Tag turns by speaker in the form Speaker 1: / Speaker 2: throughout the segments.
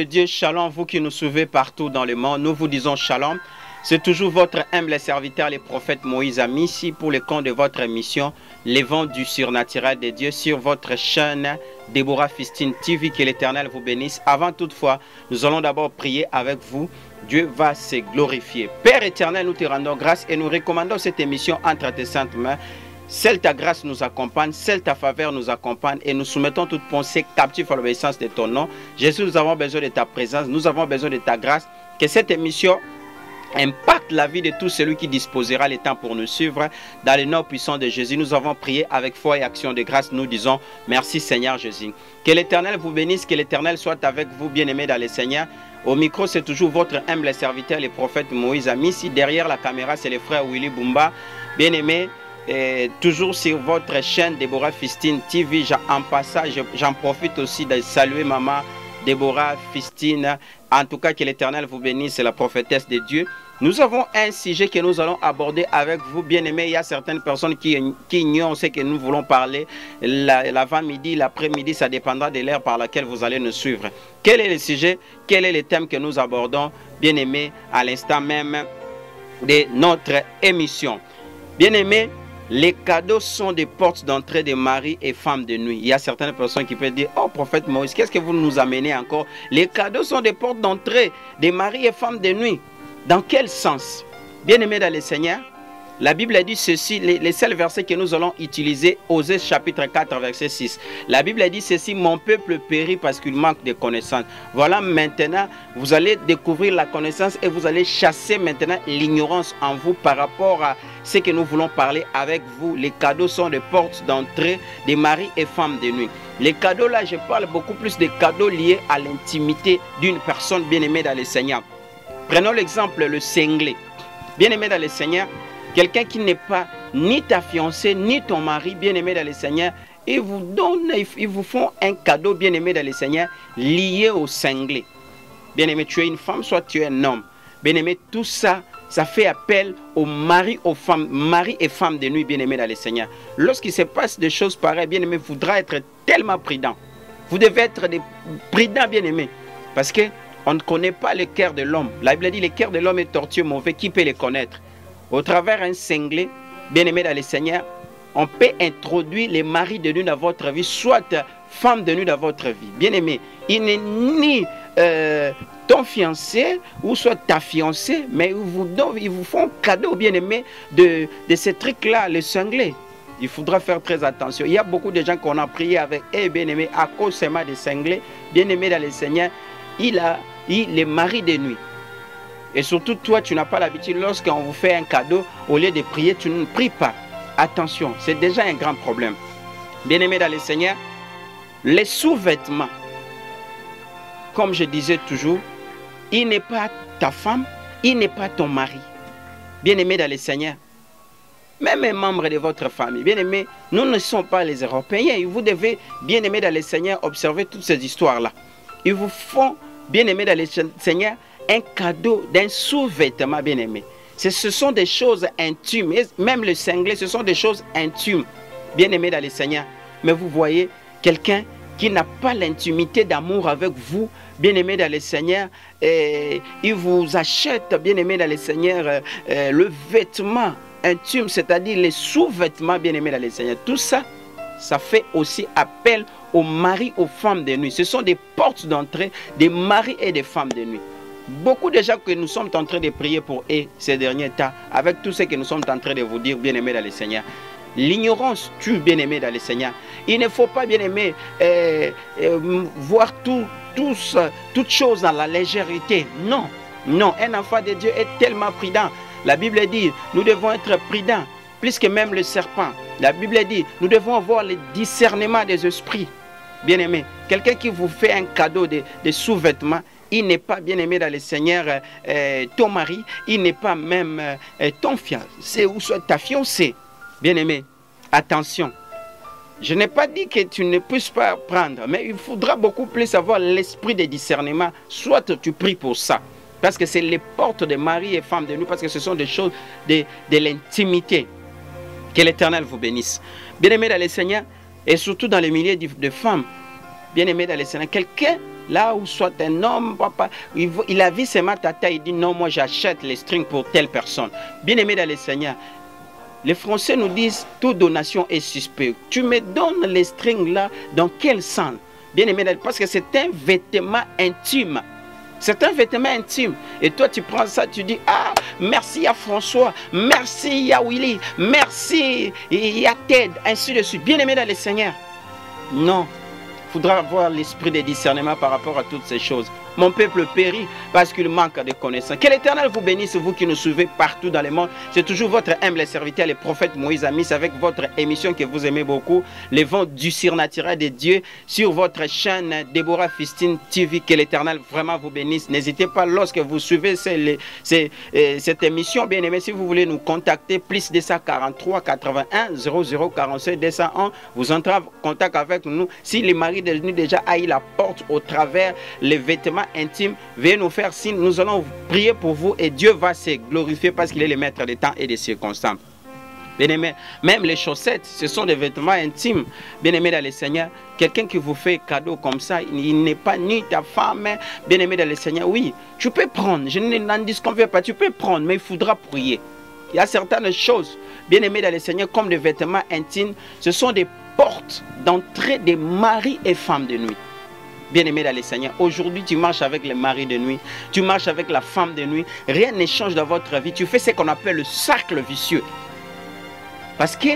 Speaker 1: de Dieu, shalom, vous qui nous suivez partout dans le monde, nous vous disons shalom. C'est toujours votre humble serviteur, le prophète Moïse Amissi, pour le compte de votre émission, Les Vents du Surnaturel de Dieu, sur votre chaîne Déborah Fistine TV. Que l'Éternel vous bénisse. Avant toutefois, nous allons d'abord prier avec vous. Dieu va se glorifier. Père éternel, nous te rendons grâce et nous recommandons cette émission entre tes saintes mains. Seule ta grâce nous accompagne, seule ta faveur nous accompagne et nous soumettons toute pensée captive à l'obéissance de ton nom. Jésus, nous avons besoin de ta présence, nous avons besoin de ta grâce. Que cette émission impacte la vie de tout celui qui disposera le temps pour nous suivre. Dans le nom puissant de Jésus, nous avons prié avec foi et action de grâce. Nous disons merci Seigneur Jésus. Que l'Éternel vous bénisse, que l'Éternel soit avec vous, bien-aimés dans le Seigneur. Au micro, c'est toujours votre humble serviteur, le prophète Moïse Amissi. Derrière la caméra, c'est le frère Willy Bumba. Bien-aimés, toujours sur votre chaîne Déborah Fistine TV. En passage, j'en profite aussi de saluer maman Déborah Fistine. En tout cas, que l'Éternel vous bénisse, c'est la prophétesse de Dieu. Nous avons un sujet que nous allons aborder avec vous, bien-aimés. Il y a certaines personnes qui ignorent ce que nous voulons parler. L'avant-midi, l'après-midi, ça dépendra de l'heure par laquelle vous allez nous suivre. Quel est le sujet? Quel est le thème que nous abordons, bien-aimés, à l'instant même de notre émission? Bien-aimés, les cadeaux sont des portes d'entrée de mari et femme de nuit. Il y a certaines personnes qui peuvent dire, oh prophète Moïse, qu'est-ce que vous nous amenez encore? Les cadeaux sont des portes d'entrée des maris et femmes de nuit. Dans quel sens? Bien-aimés dans le Seigneur, la Bible a dit ceci, les seuls versets que nous allons utiliser, Osée chapitre 4, verset 6. La Bible a dit ceci, mon peuple périt parce qu'il manque de connaissances. Voilà, maintenant, vous allez découvrir la connaissance et vous allez chasser maintenant l'ignorance en vous par rapport à ce que nous voulons parler avec vous. Les cadeaux sont des portes d'entrée des maris et femmes de nuit. Les cadeaux là, je parle beaucoup plus des cadeaux liés à l'intimité d'une personne bien-aimée dans le Seigneur. Prenons l'exemple, le cinglé. Bien-aimé dans le Seigneur, quelqu'un qui n'est pas ni ta fiancée, ni ton mari, bien-aimé dans le Seigneur, ils vous font un cadeau, bien-aimé dans le Seigneur, lié au cinglé. Bien-aimé, tu es une femme, soit tu es un homme. Bien-aimé, tout ça, ça fait appel aux maris, aux femmes, mari et femmes de nuit, bien-aimé dans le Seigneur. Lorsqu'il se passe des choses pareilles, bien-aimé, il faudra être tellement prudent. Vous devez être prudent, bien-aimé, parce que on ne connaît pas le cœur de l'homme. La Bible dit le cœur de l'homme est tortueux, mauvais. Qui peut le connaître? Au travers un cinglé, bien-aimé dans le Seigneur, on peut introduire les maris de nuit dans votre vie, soit femme de nuit dans votre vie. Bien-aimé, il n'est ni ton fiancé ou soit ta fiancée, mais ils vous font cadeau, bien-aimé, de ce truc-là, le cinglé. Il faudra faire très attention. Il y a beaucoup de gens qu'on a prié avec, bien-aimé, à cause seulement des cinglés, bien-aimé dans le Seigneur, il est mari de nuit. Et surtout, toi, tu n'as pas l'habitude, lorsqu'on vous fait un cadeau, au lieu de prier, tu ne pries pas. Attention, c'est déjà un grand problème. Bien-aimé dans le Seigneur, les sous-vêtements, comme je disais toujours, il n'est pas ta femme, il n'est pas ton mari. Bien-aimé dans le Seigneur, même un membre de votre famille, bien-aimé, nous ne sommes pas les Européens. Vous devez, bien-aimé dans le Seigneur, observer toutes ces histoires-là. Ils vous font, bien-aimé dans le Seigneur, un cadeau d'un sous-vêtement, bien-aimé. Ce sont des choses intimes. Et même le cinglé, ce sont des choses intimes, bien-aimé dans le Seigneur. Mais vous voyez, quelqu'un qui n'a pas l'intimité d'amour avec vous, bien-aimé dans le Seigneur, il vous achète, bien-aimé dans le Seigneur, le vêtement intime, c'est-à-dire les sous-vêtements, bien-aimé dans le Seigneur. Tout ça, ça fait aussi appel aux maris, aux femmes de nuit. Ce sont des portes d'entrée des maris et des femmes de nuit. Beaucoup de gens que nous sommes en train de prier pour eux ces derniers temps, avec tout ce que nous sommes en train de vous dire, bien-aimés dans le Seigneur. L'ignorance tue, bien-aimés dans le Seigneur. Il ne faut pas, bien-aimés, voir toutes choses dans la légèreté. Non, non, un enfant de Dieu est tellement prudent. La Bible dit, nous devons être prudents, plus que même le serpent. La Bible dit, nous devons avoir le discernement des esprits. Bien-aimé, quelqu'un qui vous fait un cadeau de sous-vêtements, il n'est pas bien-aimé dans le Seigneur ton mari, il n'est pas même ton fiancé ou soit ta fiancée. Bien-aimé, attention. Je n'ai pas dit que tu ne puisses pas prendre, mais il faudra beaucoup plus avoir l'esprit de discernement. Soit tu pries pour ça, parce que c'est les portes de mari et femme de nous, parce que ce sont des choses de l'intimité. Que l'Éternel vous bénisse. Bien-aimé dans le Seigneur, et surtout dans les milliers de femmes, bien-aimé dans le Seigneur, quelqu'un, là où soit un homme, papa, il a vu seulement tata, il dit non, moi j'achète les strings pour telle personne. Bien-aimé dans le Seigneur, les Français nous disent toute donation est suspect. Tu me donnes les strings là, dans quel sens? Bien-aimé, parce que c'est un vêtement intime. C'est un vêtement intime. Et toi, tu prends ça, tu dis, ah, merci à François, merci à Willy, merci à Ted, ainsi de suite. Bien-aimé dans le Seigneur. Non. Il faudra avoir l'esprit de discernement par rapport à toutes ces choses. Mon peuple périt parce qu'il manque de connaissances. Que l'Éternel vous bénisse, vous qui nous suivez partout dans le monde. C'est toujours votre humble serviteur, le prophète Moïse Amis, avec votre émission que vous aimez beaucoup, les vents du surnaturel de Dieu, sur votre chaîne Déborah Fistine TV. Que l'Éternel vraiment vous bénisse. N'hésitez pas, lorsque vous suivez cette émission, bien aimé, si vous voulez nous contacter, plus 243 81 00 47 201, vous entrez en contact avec nous. Si les maris de nous déjà aillent la porte au travers les vêtements intimes, veuillez nous faire signe, nous allons prier pour vous et Dieu va se glorifier parce qu'il est le maître des temps et des circonstances. Bien-aimé, même les chaussettes, ce sont des vêtements intimes. Bien-aimé dans le Seigneur, quelqu'un qui vous fait cadeau comme ça, il n'est pas ni ta femme, bien-aimé dans le Seigneur, oui, tu peux prendre, je n'en disconviens pas, tu peux prendre, mais il faudra prier. Il y a certaines choses, bien-aimé dans le Seigneur, comme des vêtements intimes, ce sont des portes d'entrée des maris et femmes de nuit. Bien-aimé dans le Seigneur, aujourd'hui tu marches avec les maris de nuit, tu marches avec la femme de nuit, rien ne change dans votre vie, tu fais ce qu'on appelle le cercle vicieux. Parce que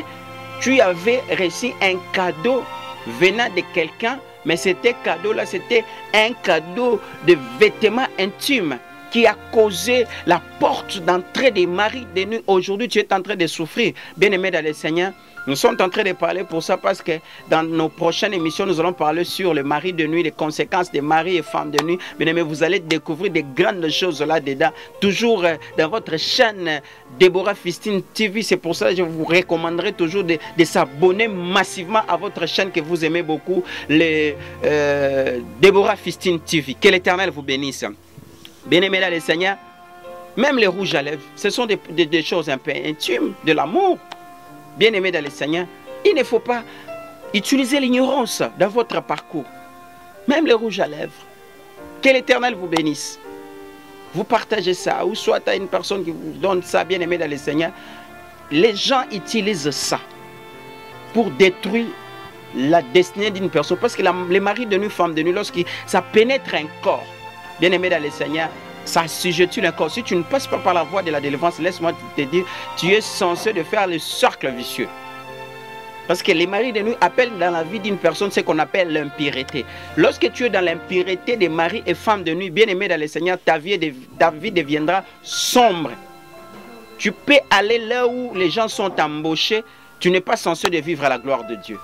Speaker 1: tu avais reçu un cadeau venant de quelqu'un, mais c'était cadeau-là, c'était un cadeau de vêtements intimes qui a causé la porte d'entrée des maris de nuit. Aujourd'hui, tu es en train de souffrir. Bien-aimé dans le Seigneur, nous sommes en train de parler pour ça parce que dans nos prochaines émissions, nous allons parler sur le mari de nuit, les conséquences des maris et femmes de nuit. Bien-aimé, vous allez découvrir des grandes choses là-dedans. Toujours dans votre chaîne Déborah Fistine TV. C'est pour ça que je vous recommanderai toujours de s'abonner massivement à votre chaîne que vous aimez beaucoup, les Déborah Fistine TV. Que l'Éternel vous bénisse. Bien-aimé dans le Seigneur, même les rouges à lèvres, ce sont des choses un peu intimes, de l'amour. Bien-aimé dans le Seigneur, il ne faut pas utiliser l'ignorance dans votre parcours. Même les rouges à lèvres. Que l'Éternel vous bénisse. Vous partagez ça, ou soit à une personne qui vous donne ça, bien-aimé dans le Seigneur. Les gens utilisent ça pour détruire la destinée d'une personne. Parce que les maris de nuit, femmes de nuit, lorsque ça pénètre un corps, bien-aimé dans le Seigneur, ça assujettit le corps. Si tu ne passes pas par la voie de la délivrance, laisse-moi te dire, tu es censé de faire le cercle vicieux. Parce que les maris de nuit appellent dans la vie d'une personne ce qu'on appelle l'impureté. Lorsque tu es dans l'impureté des maris et femmes de nuit, bien-aimé dans le Seigneur, ta vie deviendra sombre. Tu peux aller là où les gens sont embauchés, tu n'es pas censé de vivre à la gloire de Dieu.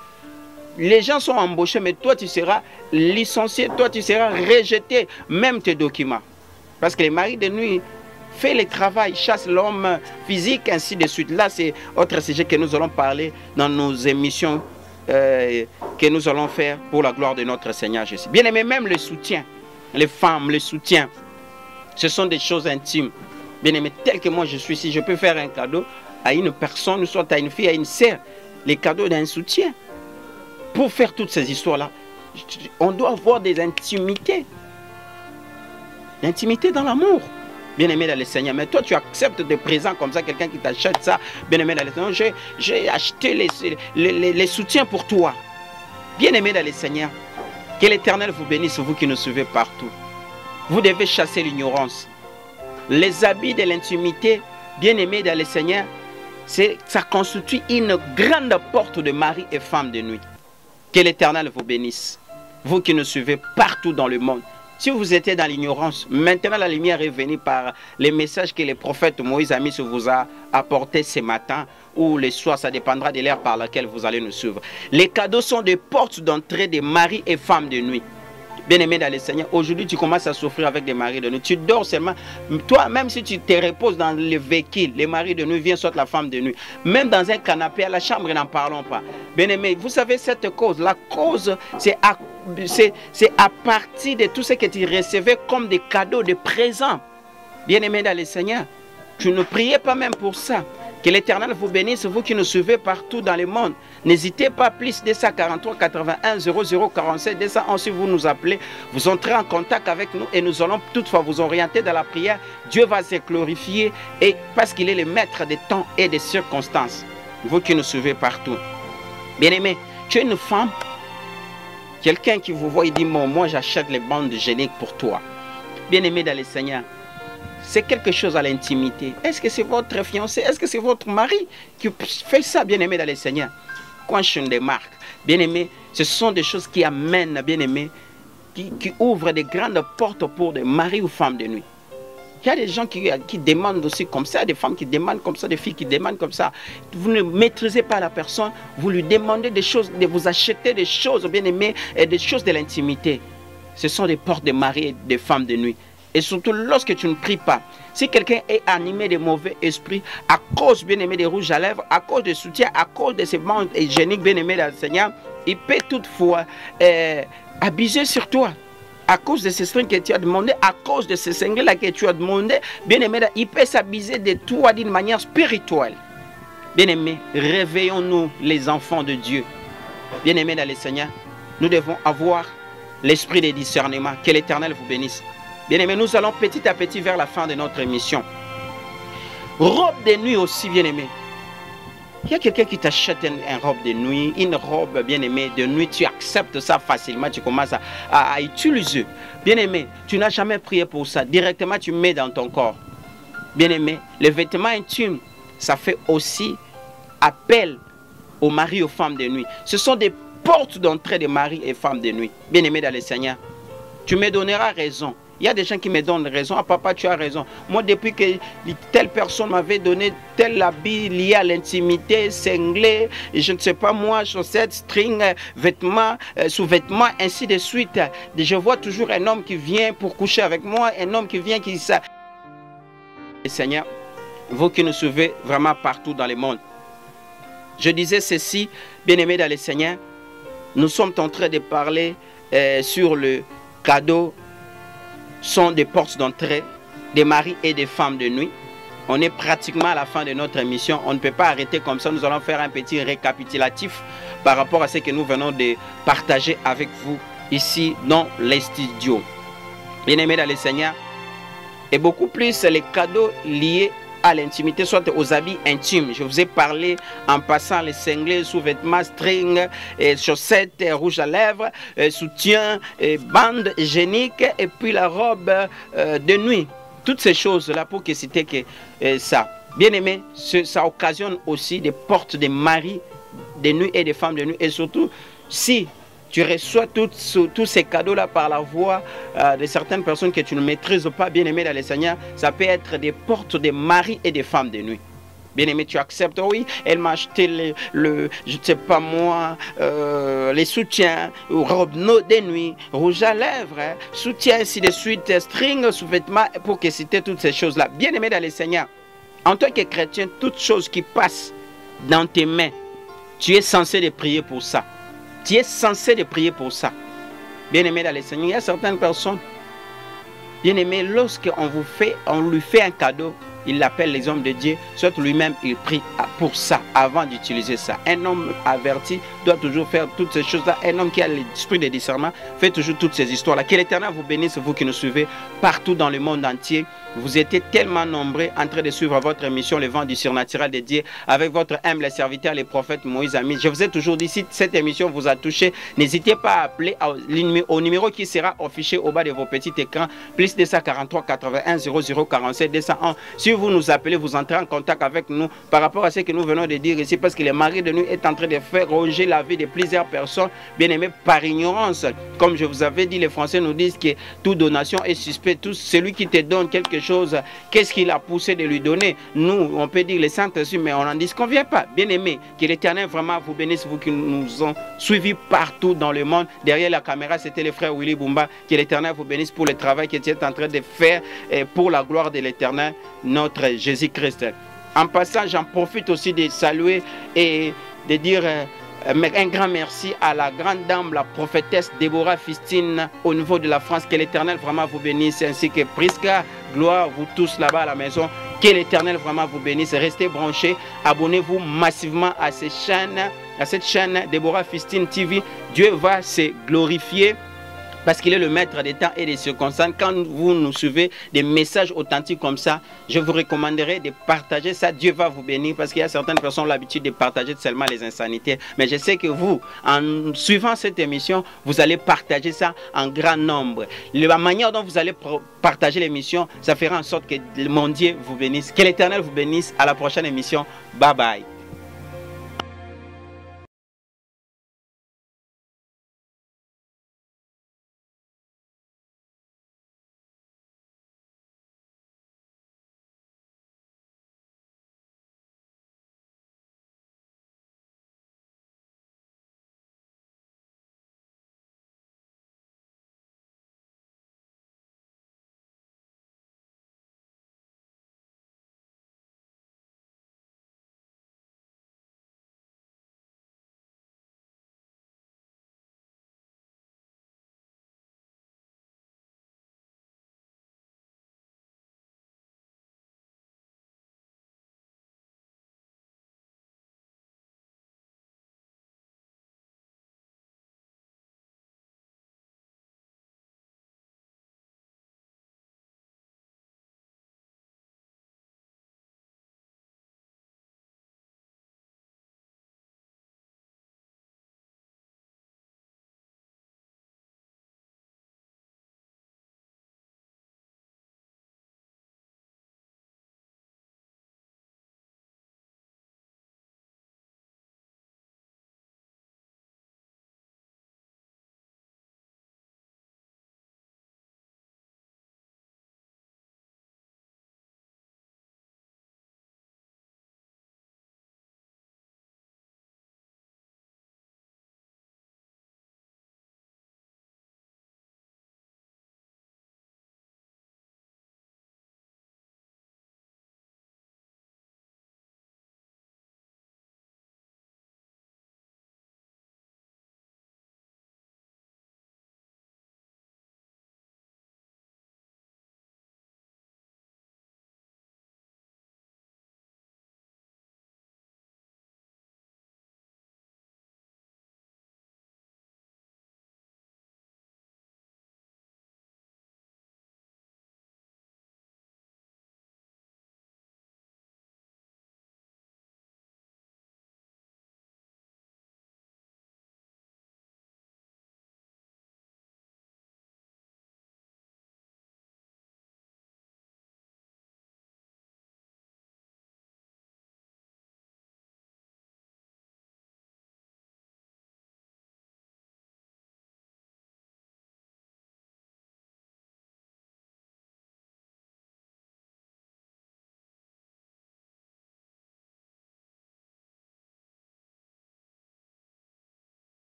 Speaker 1: Les gens sont embauchés, mais toi tu seras licencié, toi tu seras rejeté, même tes documents. Parce que les maris de nuit font le travail, chassent l'homme physique, ainsi de suite. Là, c'est autre sujet que nous allons parler dans nos émissions que nous allons faire pour la gloire de notre Seigneur Jésus. Bien aimé, même le soutien, les femmes, le soutien, ce sont des choses intimes. Bien aimé, tel que moi je suis ici, je peux faire un cadeau à une personne, soit à une fille, à une sœur, les cadeaux d'un soutien. Pour faire toutes ces histoires-là, on doit avoir des intimités. L'intimité dans l'amour, bien-aimé dans le Seigneur. Mais toi, tu acceptes des présents comme ça, quelqu'un qui t'achète ça, bien-aimé dans le Seigneur. J'ai acheté les soutiens pour toi. Bien-aimé dans le Seigneur, que l'Éternel vous bénisse, vous qui nous suivez partout. Vous devez chasser l'ignorance. Les habits de l'intimité, bien-aimé dans le Seigneur, ça constitue une grande porte de mari et femme de nuit. Que l'Éternel vous bénisse, vous qui nous suivez partout dans le monde. Si vous étiez dans l'ignorance, maintenant la lumière est venue par les messages que le prophète Moïse Amis vous a apportés ce matin ou le soir, ça dépendra de l'heure par laquelle vous allez nous suivre. Les cadeaux sont des portes d'entrée des maris et femmes de nuit. Bien-aimé dans le Seigneur, aujourd'hui tu commences à souffrir avec des maris de nuit. Tu dors seulement. Toi, même si tu te reposes dans le véhicule, les maris de nuit viennent soit la femme de nuit. Même dans un canapé, à la chambre, n'en parlons pas. Bien-aimé, vous savez cette cause. La cause, c'est à partir de tout ce que tu recevais comme des cadeaux, des présents. Bien-aimé dans le Seigneur, tu ne priais pas même pour ça. Que l'Éternel vous bénisse, vous qui nous suivez partout dans le monde. N'hésitez pas, plus 243 81 00 47 201, si vous nous appelez, vous entrez en contact avec nous et nous allons toutefois vous orienter dans la prière. Dieu va se glorifier et parce qu'il est le maître des temps et des circonstances. Vous qui nous suivez partout. Bien-aimé, tu es une femme, quelqu'un qui vous voit et dit, moi j'achète les bandes géniques pour toi. Bien-aimé dans le Seigneur, c'est quelque chose à l'intimité. Est-ce que c'est votre fiancé? Est-ce que c'est votre mari qui fait ça, bien-aimé dans le Seigneur? Quand je des marques, bien-aimé, ce sont des choses qui amènent, bien-aimé, qui ouvrent des grandes portes pour des maris ou femmes de nuit. Il y a des gens qui demandent aussi comme ça, des femmes qui demandent comme ça, des filles qui demandent comme ça. Vous ne maîtrisez pas la personne, vous lui demandez des choses, de vous acheter des choses, bien-aimé, et des choses de l'intimité. Ce sont des portes de maris et de femmes de nuit. Et surtout lorsque tu ne pries pas. Si quelqu'un est animé de mauvais esprits, à cause, bien-aimé, des rouges à lèvres, à cause des soutiens, à cause de ces bandes hygiéniques, bien-aimé dans le Seigneur, il peut toutefois abuser sur toi. À cause de ces strings que tu as demandé, à cause de ces singles-là que tu as demandé, bien-aimé, il peut s'abuser de toi d'une manière spirituelle. Bien-aimé, réveillons-nous les enfants de Dieu. Bien-aimé dans le Seigneur, nous devons avoir l'esprit de discernement. Que l'Éternel vous bénisse. Bien-aimés, nous allons petit à petit vers la fin de notre émission. Robe de nuit aussi, bien-aimé. Il y a quelqu'un qui t'achète une robe de nuit, une robe, bien-aimé, de nuit. Tu acceptes ça facilement, tu commences à utiliser. Bien-aimé, tu n'as jamais prié pour ça. Directement, tu mets dans ton corps. Bien-aimé, les vêtements intimes, ça fait aussi appel aux maris et aux femmes de nuit. Ce sont des portes d'entrée des maris et femmes de nuit. Bien-aimé dans le Seigneur, tu me donneras raison. Il y a des gens qui me donnent raison. Ah, papa, tu as raison. Moi, depuis que telle personne m'avait donné tel habit lié à l'intimité, cinglé, je ne sais pas moi, chaussettes, string, vêtements, sous-vêtements, ainsi de suite. Je vois toujours un homme qui vient pour coucher avec moi, un homme qui vient qui... Seigneur, vous qui nous suivez vraiment partout dans le monde. Je disais ceci, bien-aimés dans le Seigneur, nous sommes en train de parler sur le cadeau sont des portes d'entrée des maris et des femmes de nuit. On est pratiquement à la fin de notre émission. On ne peut pas arrêter comme ça. Nous allons faire un petit récapitulatif par rapport à ce que nous venons de partager avec vous ici dans les studios. Bien-aimés dans le Seigneur, et beaucoup plus les cadeaux liés à l'intimité, soit aux habits intimes. Je vous ai parlé en passant les cinglés, sous-vêtements, strings, chaussettes, rouges à lèvres, soutien, bandes hygiéniques et puis la robe de nuit. Toutes ces choses-là pour que c'était que ça. Bien aimé, ça occasionne aussi des portes de maris de nuit et des femmes de nuit. Et surtout, si tu reçois tous ces cadeaux-là par la voix de certaines personnes que tu ne maîtrises pas, bien-aimé dans le Seigneur, ça peut être des portes de maris et des femmes de nuit. Bien-aimé, tu acceptes, oui, elle m'a acheté je ne sais pas moi, les soutiens, robes de nuit, rouge à lèvres, soutien, ainsi de suite, string, sous-vêtements, pour que citer toutes ces choses-là. Bien-aimé dans le Seigneur, en tant que chrétien, toutes choses qui passent dans tes mains, tu es censé de prier pour ça. Tu es censé de prier pour ça. Bien-aimé dans le Seigneur, il y a certaines personnes, bien-aimé, lorsqu'on lui fait un cadeau, il l'appelle les hommes de Dieu, soit lui-même il prie pour ça avant d'utiliser ça. Un homme averti doit toujours faire toutes ces choses-là. Un homme qui a l'esprit de discernement fait toujours toutes ces histoires-là. Que l'Éternel vous bénisse, vous qui nous suivez partout dans le monde entier. Vous étiez tellement nombreux en train de suivre votre émission Le Vent du Surnaturel de Dieu avec votre humble serviteur, le prophète Moïse Ami. Je vous ai toujours dit, si cette émission vous a touché, n'hésitez pas à appeler au numéro qui sera affiché au bas de vos petits écrans, plus 243 81 00 47 201. Si vous nous appelez, vous entrez en contact avec nous par rapport à ce que nous venons de dire ici, parce que le mari de nuit est en train de faire ronger la vie de plusieurs personnes, bien aimées, par ignorance. Comme je vous avais dit, les Français nous disent que toute donation est suspect. Tout celui qui te donne quelque chose, qu'est-ce qu'il a poussé de lui donner? Nous, on peut dire les Saintes-Esprits, mais on n'en disconvient pas. Bien aimé, que l'Éternel vraiment vous bénisse, vous qui nous ont suivis partout dans le monde. Derrière la caméra, c'était le frère Willy Bumba. Que l'Éternel vous bénisse pour le travail que tu es en train de faire pour la gloire de l'Éternel, notre Jésus-Christ. En passant, j'en profite aussi de saluer et de dire un grand merci à la grande dame, la prophétesse Déborah Fistine au niveau de la France. Que l'Éternel vraiment vous bénisse, ainsi que Prisca, gloire, vous tous là-bas à la maison. Que l'Éternel vraiment vous bénisse. Restez branchés. Abonnez-vous massivement à cette chaîne Deborah Fistine TV. Dieu va se glorifier, parce qu'il est le maître des temps et des circonstances. Quand vous nous suivez des messages authentiques comme ça, je vous recommanderais de partager ça. Dieu va vous bénir, parce qu'il y a certaines personnes qui ont l'habitude de partager seulement les insanités. Mais je sais que vous, en suivant cette émission, vous allez partager ça en grand nombre. La manière dont vous allez partager l'émission, ça fera en sorte que mon Dieu vous bénisse. Que l'Éternel vous bénisse. À la prochaine émission. Bye bye.